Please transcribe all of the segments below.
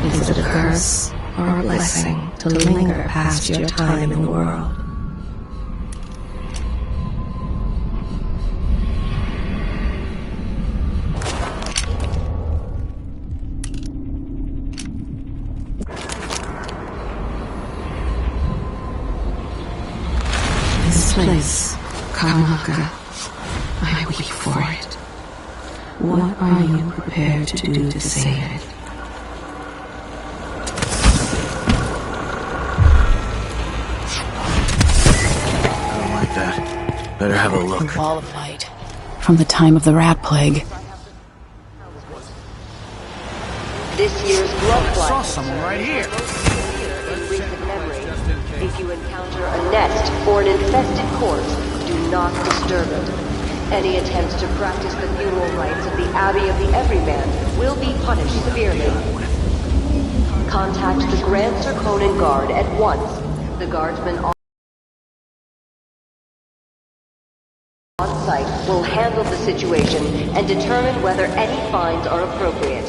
Is it a curse or a blessing to linger past your time in the world? This place, Karnaka, I weep for it. What are you prepared to do to save it? Better have a look. A wall of light from the time of the rat plague. This year's blood I saw flight. someone right here. In recent memory, if you encounter a nest or an infested corpse, do not disturb it. Any attempts to practice the funeral rites of the Abbey of the Everyman will be punished severely. Contact the Grand Circonan Guard at once. The guardsmen on site will handle the situation and determine whether any fines are appropriate.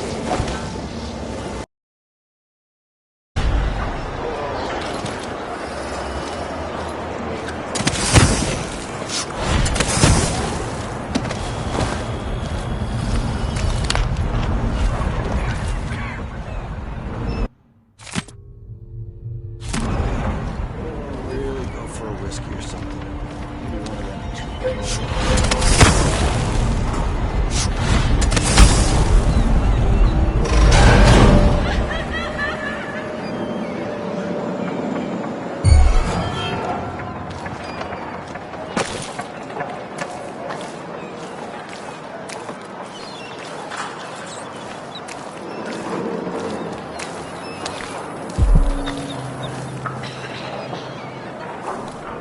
Really go for a whiskey or something.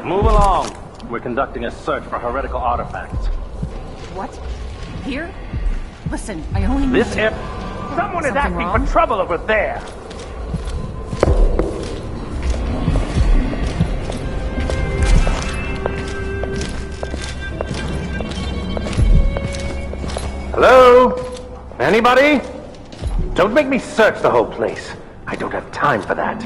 Move along. We're conducting a search for heretical artifacts. What? Here? Listen, I only need This to... air... Someone is Something asking wrong? for trouble over there. Hello? Anybody? Don't make me search the whole place. I don't have time for that.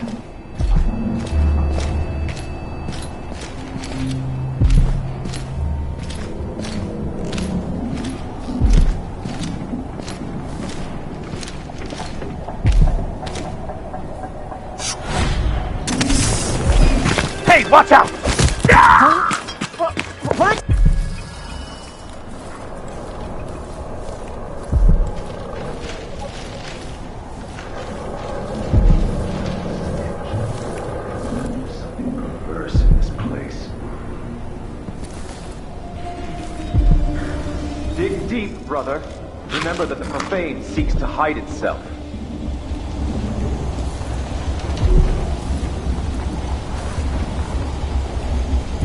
Hey, watch out! What? Perverse in this place. Dig deep, brother. Remember that the profane seeks to hide itself.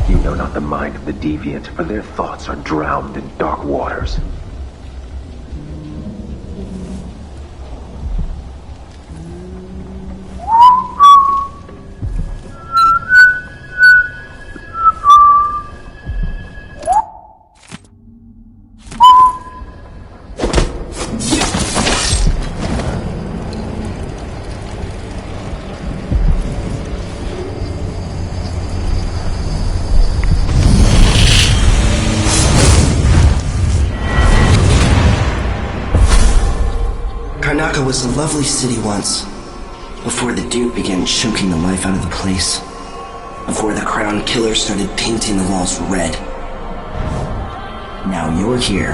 You know not the mind of the deviant, for their thoughts are drowned in dark waters. Karnaka was a lovely city once, before the Duke began choking the life out of the place, before the Crown Killer started painting the walls red. Now you're here,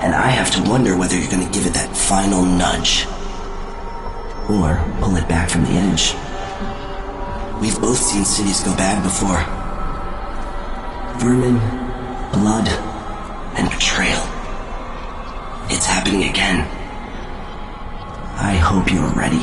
and I have to wonder whether you're going to give it that final nudge, or pull it back from the edge. We've both seen cities go bad before. Vermin, blood, and betrayal. It's happening again. I hope you're ready.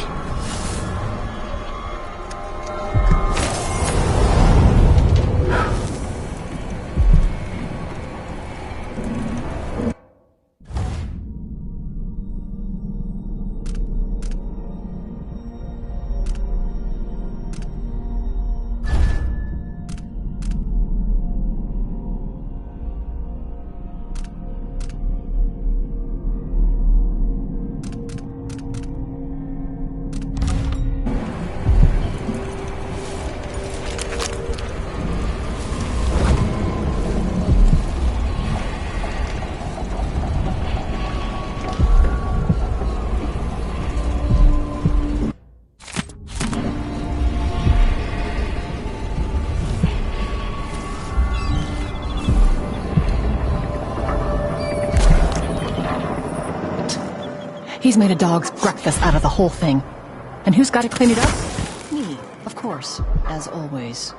He's made a dog's breakfast out of the whole thing. And who's got to clean it up? Me, of course, as always.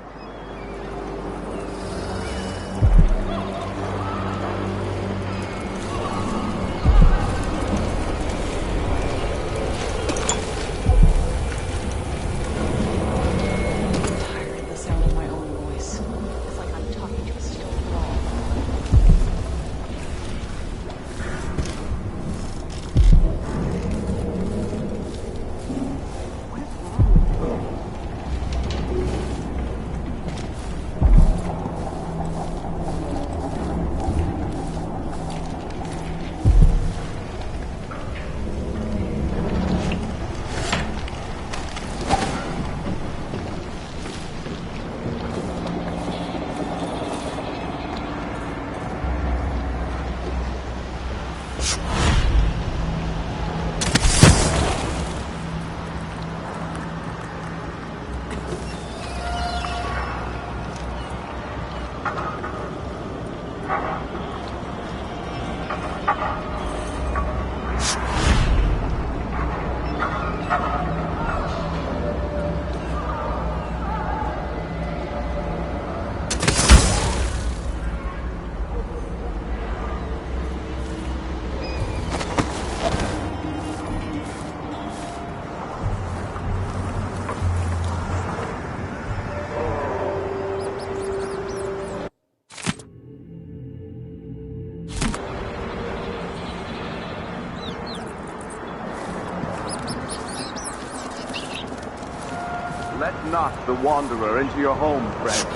Let not the wanderer into your home, friend.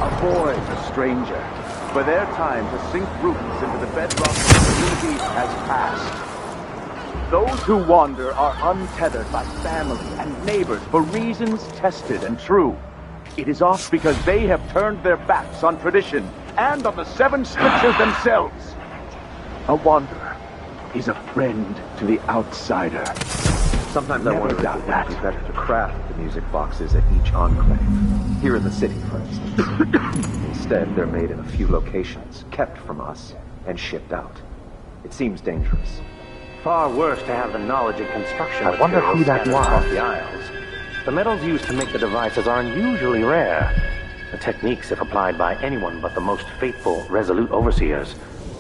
Avoid a stranger, for their time to sink roots into the bedrock of the community has passed. Those who wander are untethered by family and neighbors for reasons tested and true. It is oft because they have turned their backs on tradition and on the seven scriptures themselves. A wanderer is a friend to the outsider. Sometimes I wonder if it would be better to craft the music boxes at each enclave. Here in the city, for instance. Instead, they're made in a few locations, kept from us, and shipped out. It seems dangerous. Far worse to have the knowledge of construction. I wonder who that was. Across the aisles. The metals used to make the devices are unusually rare. The techniques, if applied by anyone but the most faithful, resolute overseers,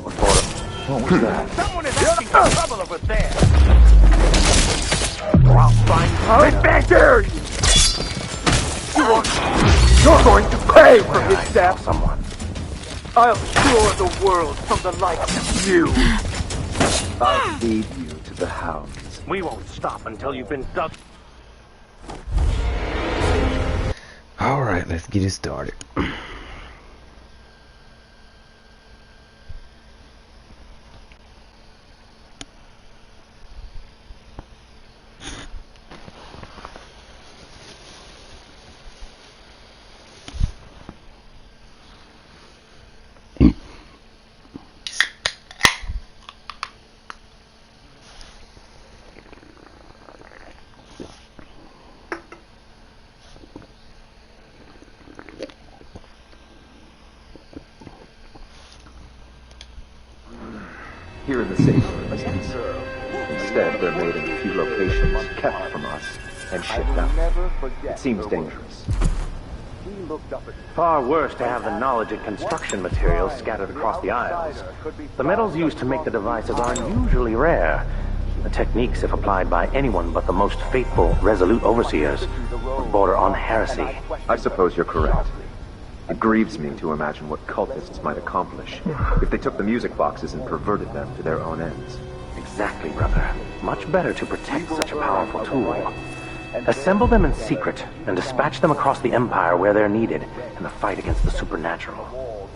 would What was that? Someone is asking for trouble over there! I'll find right back there! You're going to pay for his death! Someone. I'll cure the world from the likes of you! I'll lead you to the hounds. We won't stop until you've been dug. Alright, let's get it started. Here in the city, for instance. Instead, they're made in a few locations, kept from us, and shipped out. It seems dangerous. Far worse to have the knowledge of construction materials scattered across the aisles. The metals used to make the devices are unusually rare. The techniques, if applied by anyone but the most faithful, resolute overseers, would border on heresy. I suppose you're correct. It grieves me to imagine what cultists might accomplish if they took the music boxes and perverted them to their own ends. Exactly, brother. Much better to protect such a powerful tool. Assemble them in secret and dispatch them across the Empire where they're needed in the fight against the supernatural.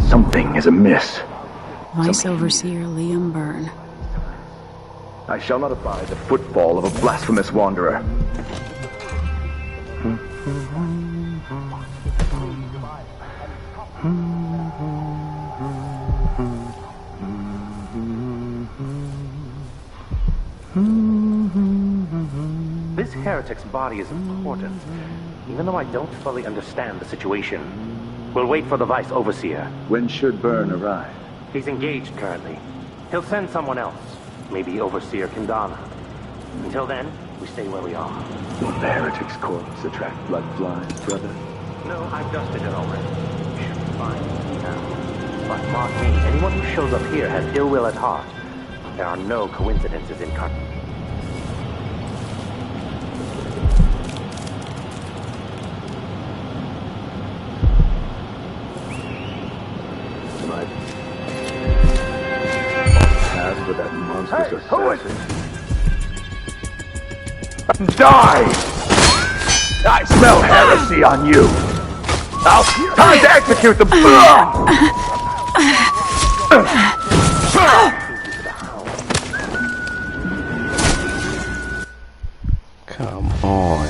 Something is amiss. Vice Overseer Liam Byrne. I shall not abide the footfall of a blasphemous wanderer. This heretic's body is important, even though I don't fully understand the situation. We'll wait for the Vice Overseer. When should Byrne arrive? He's engaged currently. He'll send someone else. Maybe Overseer Kindana. Until then, we stay where we are. Will the heretic's corpse attract blood flies, brother? No, I've dusted it already. We should be fine now. But mark me, anyone who shows up here has ill will at heart. There are no coincidences in Carton. With that monstrous assassin. Die! I smell heresy on you! Now, time to execute them! Come on.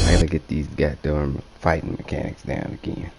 I gotta get these goddamn fighting mechanics down again.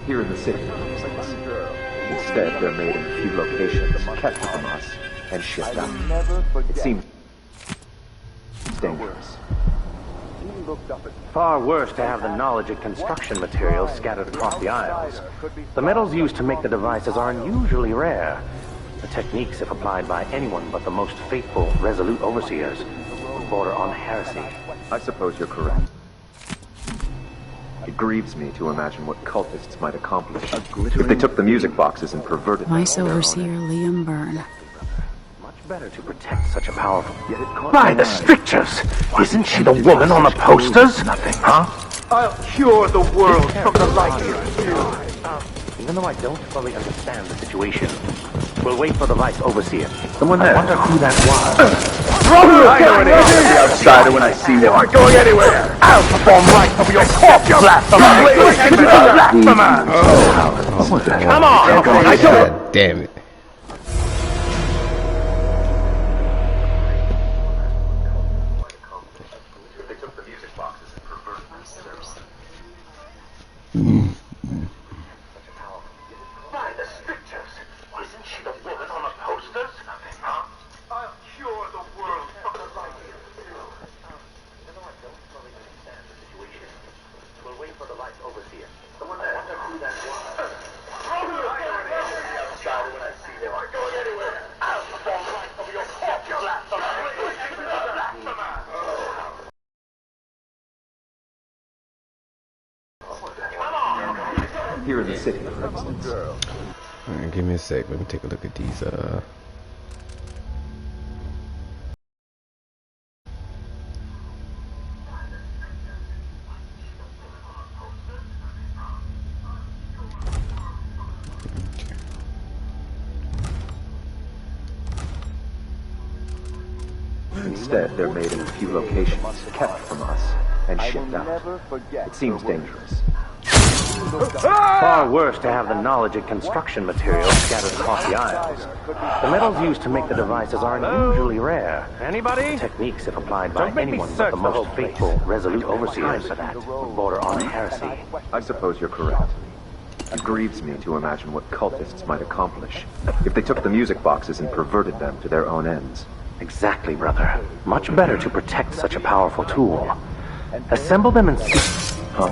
Here in the city, instead they're made in a few locations, kept from us, and shipped out. It seems dangerous. Far worse to have the knowledge of construction materials scattered across the aisles. The metals used to make the devices are unusually rare. The techniques, if applied by anyone but the most faithful, resolute overseers, would border on heresy. I suppose you're correct. It grieves me to imagine what cultists might accomplish if they took the music boxes and perverted them. Vice Overseer Liam Byrne. Much better to protect such a powerful... By the strictures! Isn't she the woman on the posters? Nothing, huh? I'll cure the world from the light. Even though I don't fully understand the situation, we'll wait for the Vice Overseer. Someone there. I wonder who that was. I know an agent on the outsider when I see them. Aren't going anywhere. I'll perform rites over your corpse, you blasphemer! Come on! I don't... God damn it. Here in the city, for instance. Alright, give me a sec. Let me take a look at these, Instead, they're made in a few locations, kept from us, and shipped out. It seems dangerous. Far worse to have the knowledge of construction materials scattered across the aisles. The metals used to make the devices are unusually rare. Anybody? Techniques, if applied by anyone but the most faithful, resolute overseers, for that border on heresy. I suppose you're correct. It grieves me to imagine what cultists might accomplish if they took the music boxes and perverted them to their own ends. Exactly, brother. Much better to protect such a powerful tool. Assemble them and see... Huh?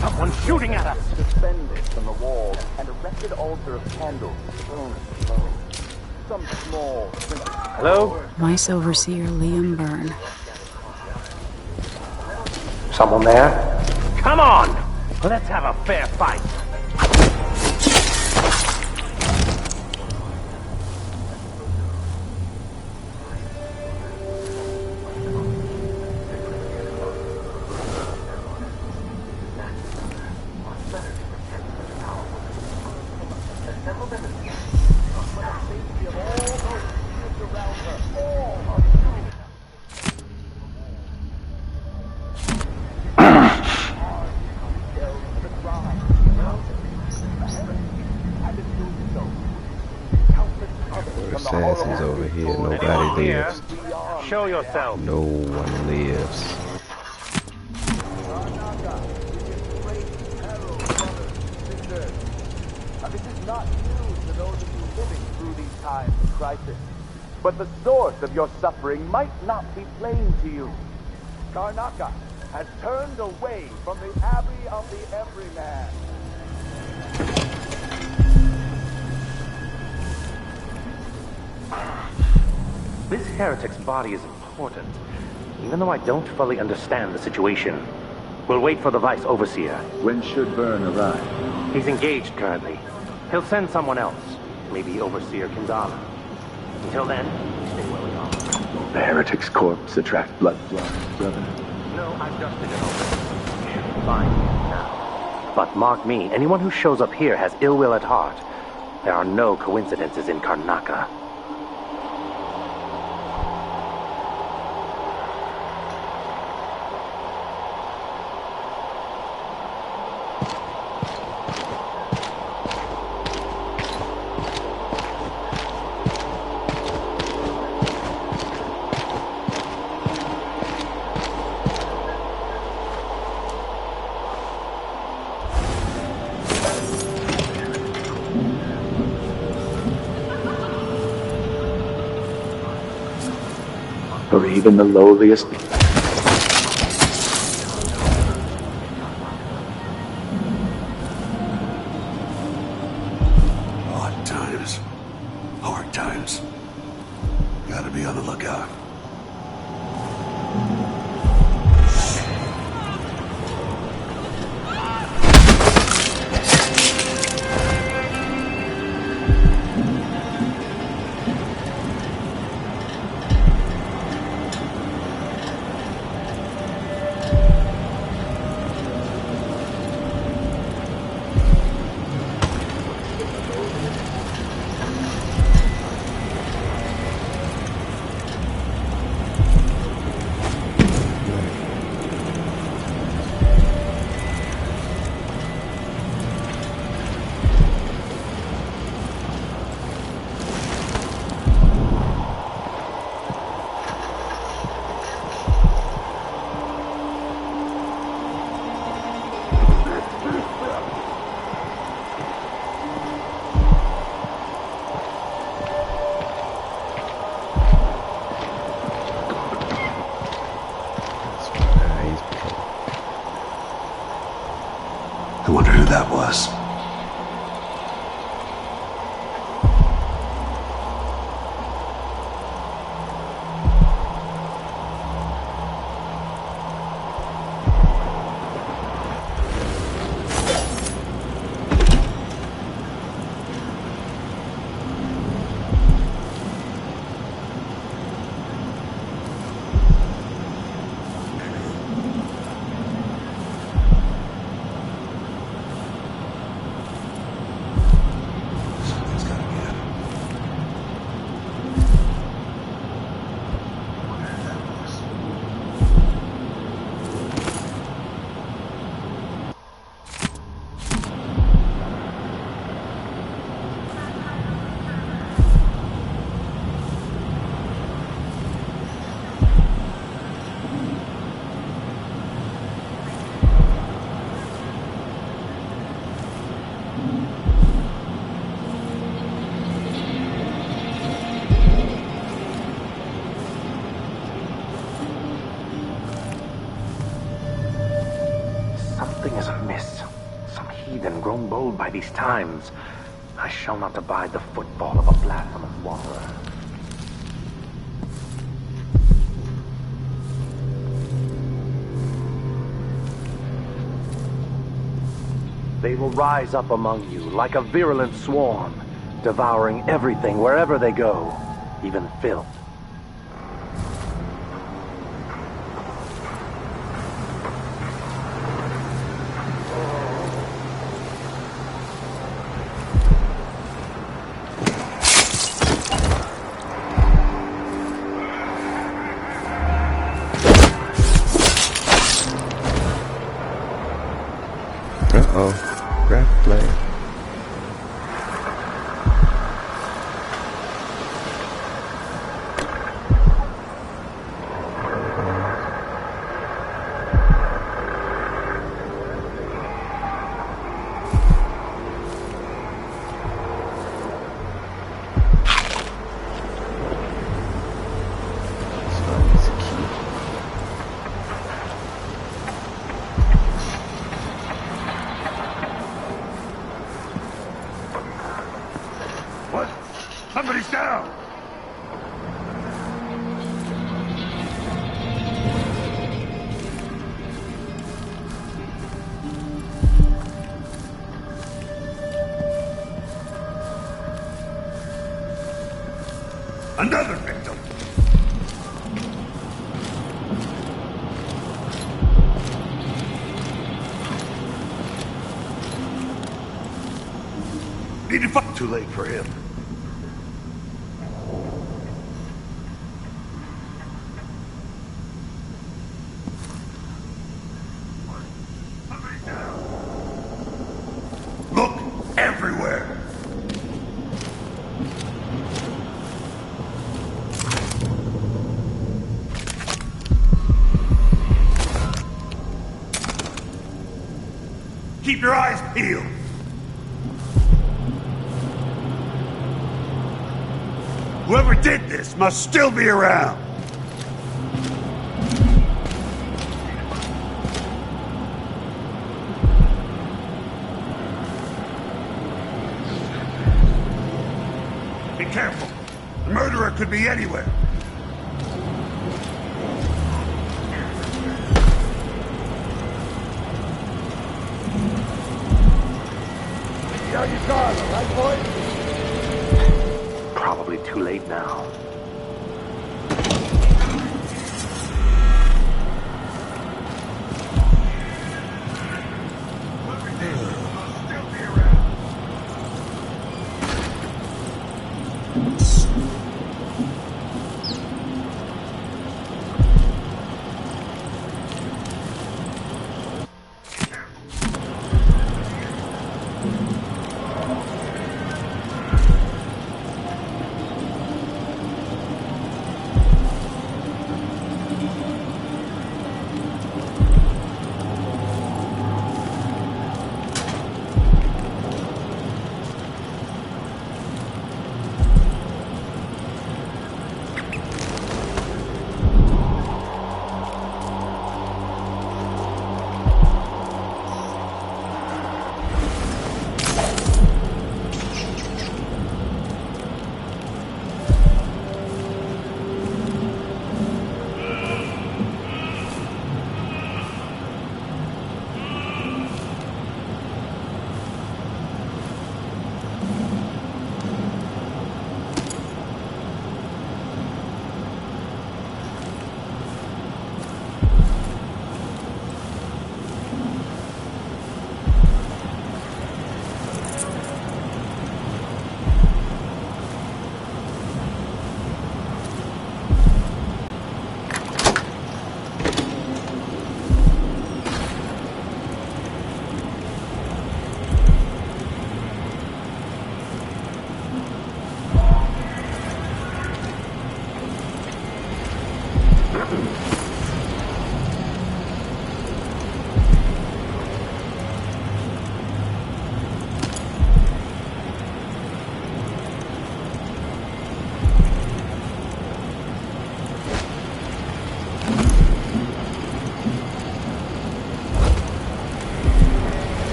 Someone's shooting at us! Suspended from the wall, an erected altar of candles burning slowly. Some small... Hello? Vice Overseer Liam Byrne. Someone there? Come on! Let's have a fair fight! Nobody lives. Show yourself. No one lives. This is not news to those of you living through these times of crisis. But the source of your suffering might not be plain to you. Karnaca has turned away from the Abbey of the Everyman. This heretic's body is important, even though I don't fully understand the situation. We'll wait for the Vice Overseer. When should Byrne arrive? He's engaged currently. He'll send someone else, maybe Overseer Kindala. Until then, stay where we are. The heretic's corpse attract blood flies, brother. No, I've just been over. Fine, now. But mark me, anyone who shows up here has ill will at heart. There are no coincidences in Karnaca. For even the lowliest... Odd times. Hard times. Gotta be on the lookout. I wonder who that was. Something is amiss. Some heathen grown bold by these times. I shall not abide the footfall of a blasphemous wanderer. They will rise up among you like a virulent swarm, devouring everything wherever they go, even filth. Uh-oh. Grab flag. Another victim! Need to fuck too late for him. Look everywhere. Keep your eyes peeled. Whoever did this must still be around. Be careful. The murderer could be anywhere. See how you gone, all right, boy? Probably too late now.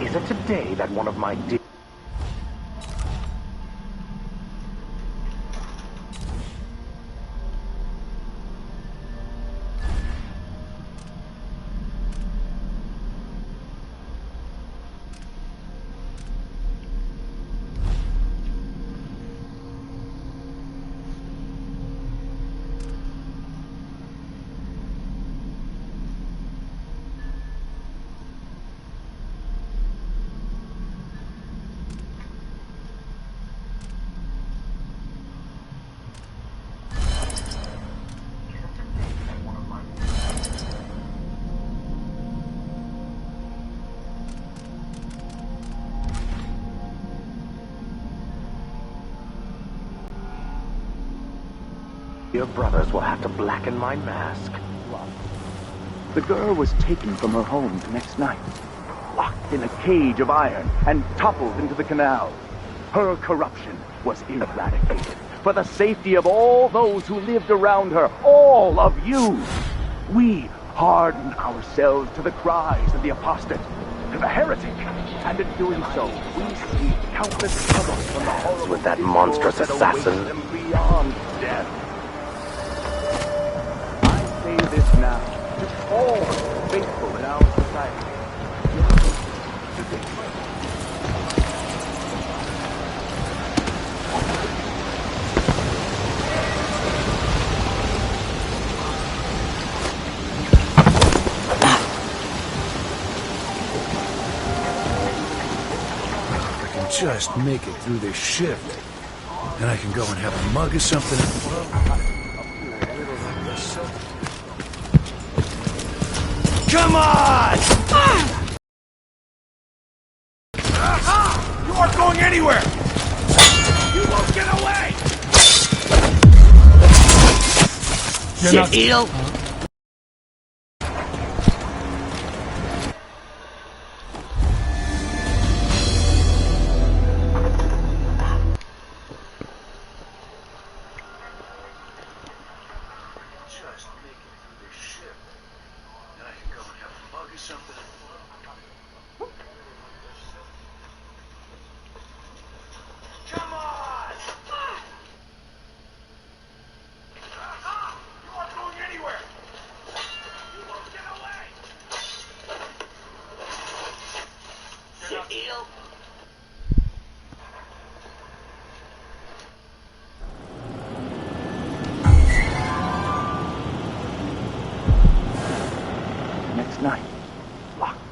Is it today that one of my dear... Your brothers will have to blacken my mask. The girl was taken from her home the next night, locked in a cage of iron, and toppled into the canal. Her corruption was eradicated for the safety of all those who lived around her, all of you. We harden ourselves to the cries of the apostate, to the heretic, and in doing so, we see countless struggles from the horrible With that monstrous that await assassin. them beyond death. I say this now to all faithful in our society. Just make it through this shift. Then I can go and have a mug of something. Come on! You aren't going anywhere! You won't get away! Shit, eel!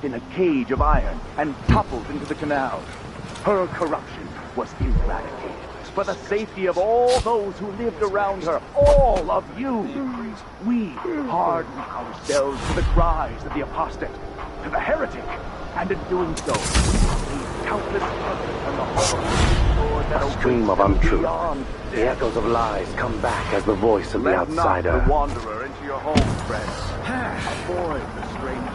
In a cage of iron and toppled into the canal. Her corruption was eradicated for the safety of all those who lived around her, all of you. We harden ourselves to the cries of the apostate, to the heretic, and in doing so, we save countless others from the horror that A stream of untruth. The echoes of lies come back as the voice of the outsider. Let not the wanderer into your home, friends. Avoid the stranger.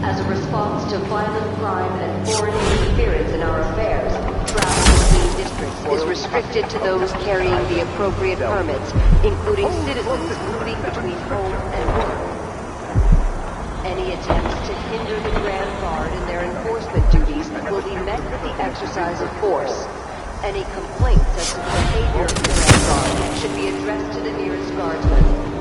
As a response to violent crime and foreign interference in our affairs, travel between districts is restricted to those carrying the appropriate permits, including citizens moving between home and work. Any attempts to hinder the Grand Guard in their enforcement duties will be met with the exercise of force. Any complaints as to the behavior of the Grand Guard should be addressed to the nearest guardsman.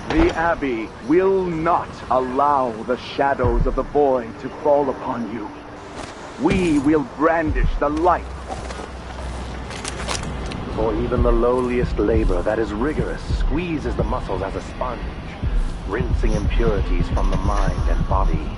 The Abbey will not allow the shadows of the void to fall upon you. We will brandish the light. For even the lowliest labor that is rigorous squeezes the muscles as a sponge, rinsing impurities from the mind and body.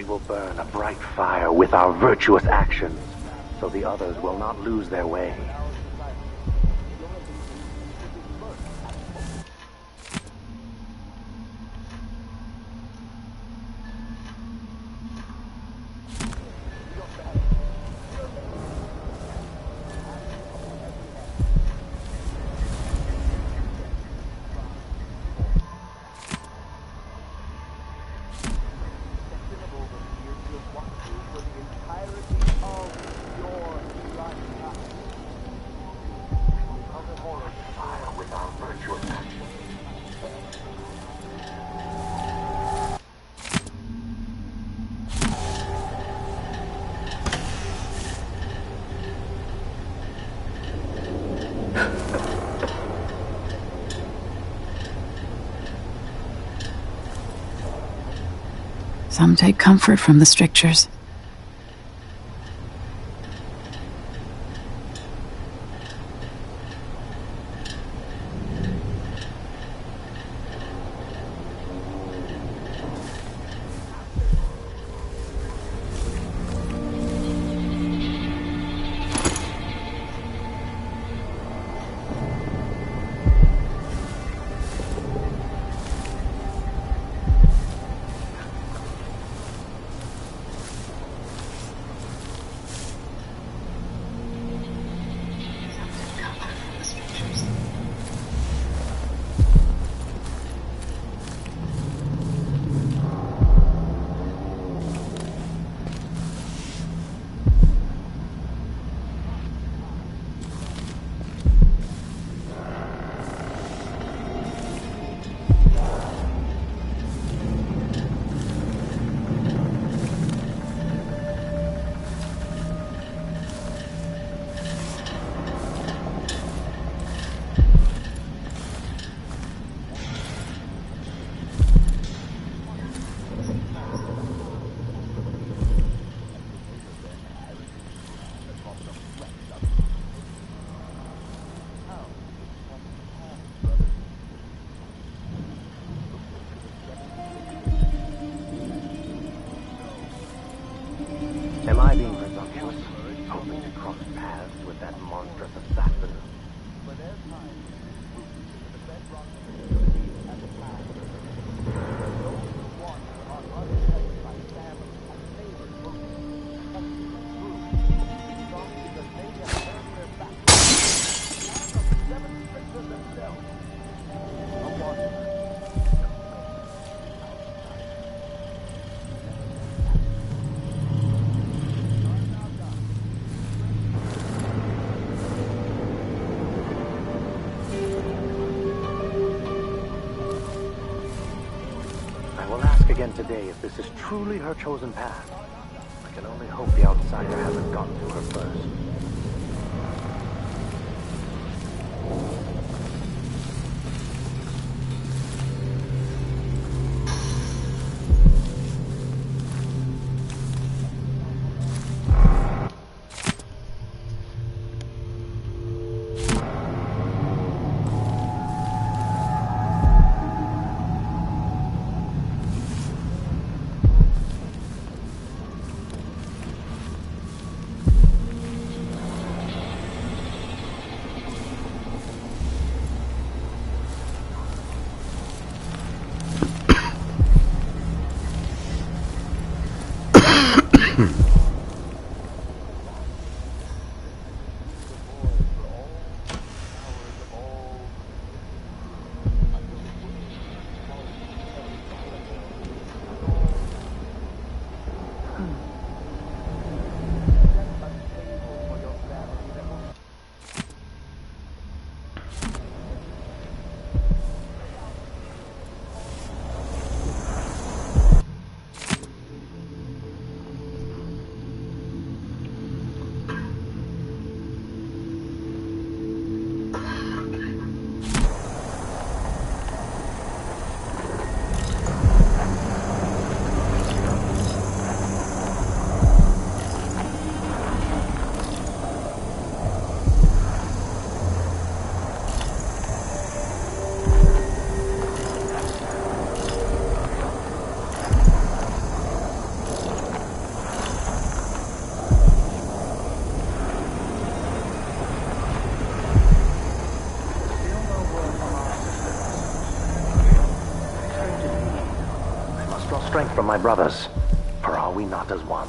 We will burn a bright fire with our virtuous actions, so the others will not lose their way. Some take comfort from the strictures. Am I being presumptuous, hoping to cross paths with that monstrous assassin? Again today if this is truly her chosen path. I can only hope the outsider hasn't gotten to her first. draw strength from my brothers, for are we not as one?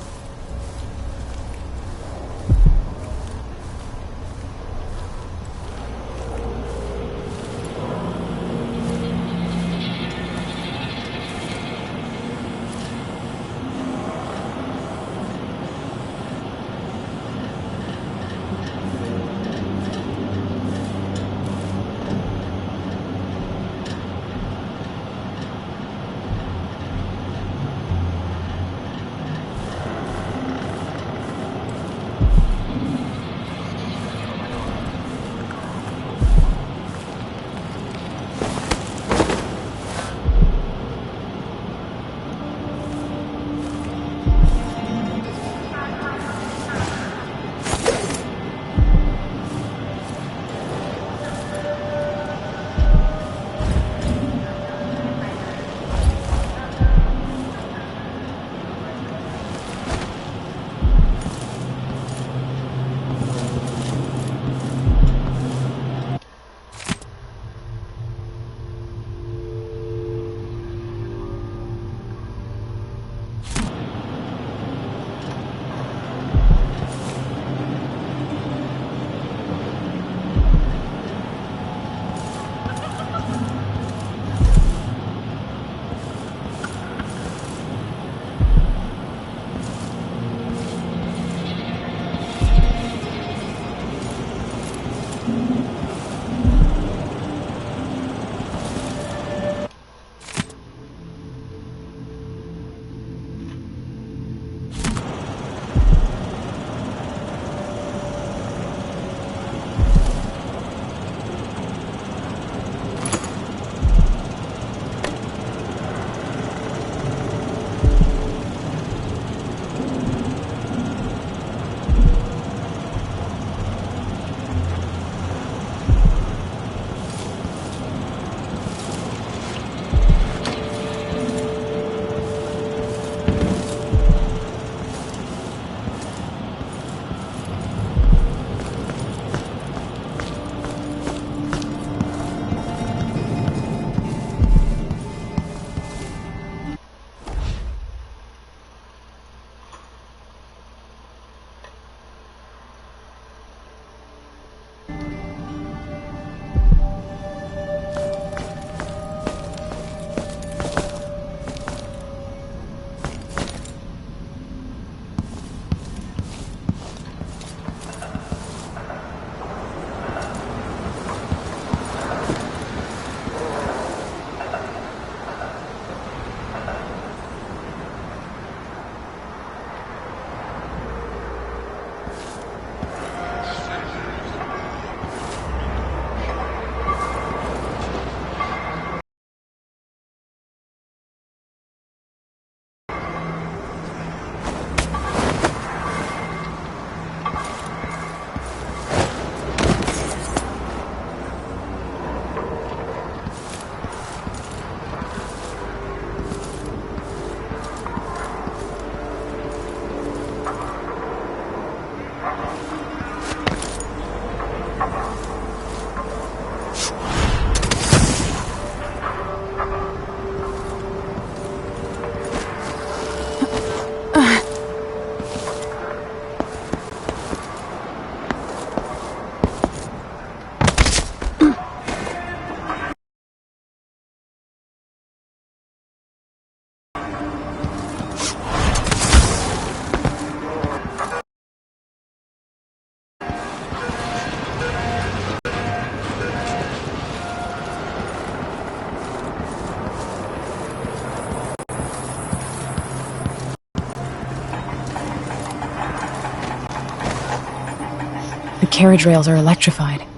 The carriage rails are electrified.